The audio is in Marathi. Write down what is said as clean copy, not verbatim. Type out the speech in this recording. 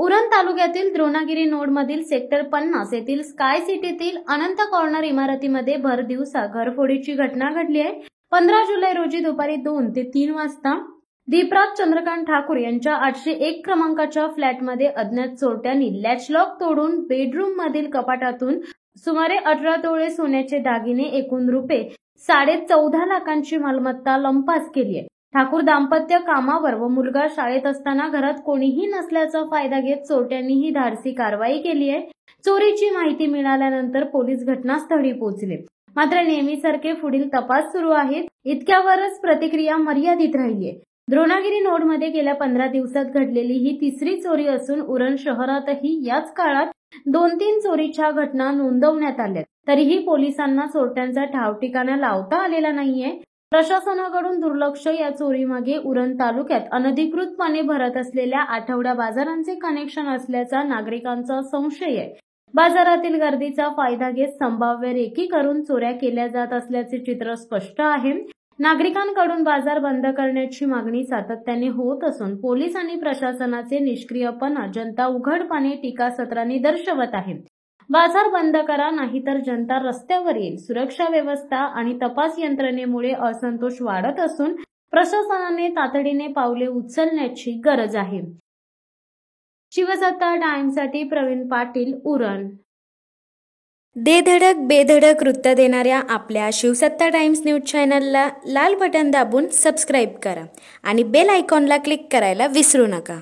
उरण तालुक्यातील द्रोणागिरी नोडमधील सेक्टर 50 येथील स्काय सिटीतील अनंत कॉर्नर इमारतीमध्ये भर दिवसा घरफोडीची घटना घडली आहे। 15 जुलै रोजी दुपारी 2 ते 3 वाजता दीपराज चंद्रकांत ठाकूर यांच्या 801 क्रमांकाच्या फ्लॅटमध्ये अज्ञात चोरट्यांनी लॅचलॉक तोडून बेडरूम मधील कपाटातून सुमारे 18 तोळे सोन्याचे दागिने एकूण रुपये 14.5 लाखांची मालमत्ता लंपास केली आहे। ठाकूर दाम्पत्य कामावर व मुलगा शाळेत असताना घरात कोणीही नसल्याचा फायदा घेत चोरट्यांनी ही धाडसी कारवाई केली आहे। चोरीची माहिती मिळाल्यानंतर पोलीस घटनास्थळी पोहोचले, मात्र नेहमीसारखे पुढील तपास सुरू आहे। इतक्यावरच प्रतिक्रिया मर्यादित राहिली आहे। द्रोणागिरी नोडमध्ये गेल्या 15 दिवसात घडलेली ही तिसरी चोरी असून उरण शहरातही याच काळात 2-3 चोरीच्या घटना नोंदवण्यात आल्या, तरीही पोलिसांना चोरट्यांचा ठावठिकाणा लावता आलेला नाहीये। प्रशासनाकडून दुर्लक्ष या चोरीमागे उरण तालुक्यात अनधिकृतपणे भरत असलेल्या आठवडा बाजारांचे कनेक्शन असल्याचा नागरिकांचा संशय आहे। बाजारातील गर्दीचा फायदा घेत संभाव्य रेकी करून चोऱ्या केल्या जात असल्याचे चित्र स्पष्ट आहे। नागरिकांकडून बाजार बंद करण्याची मागणी सातत्याने होत असून पोलीस आणि प्रशासनाचे निष्क्रियपणा जनता उघडपणे टीकासत्रांनी दर्शवत आहे। बाजार बंद करा, नाहीतर जनता रस्त्यावर येईल। सुरक्षा व्यवस्था आणि तपास यंत्रणेमुळे असंतोष वाढत असून प्रशासनाने तातडीने पावले उचलण्याची गरज आहे। शिवसत्ता टाइम्ससाठी प्रवीण पाटील, उरण। धडक बेधडक वृत्त देणाऱ्या आपल्या शिवसत्ता टाइम्स न्यूज चॅनलला लाल बटन दाबून सबस्क्राईब करा आणि बेल आयकॉनला क्लिक करायला विसरू नका।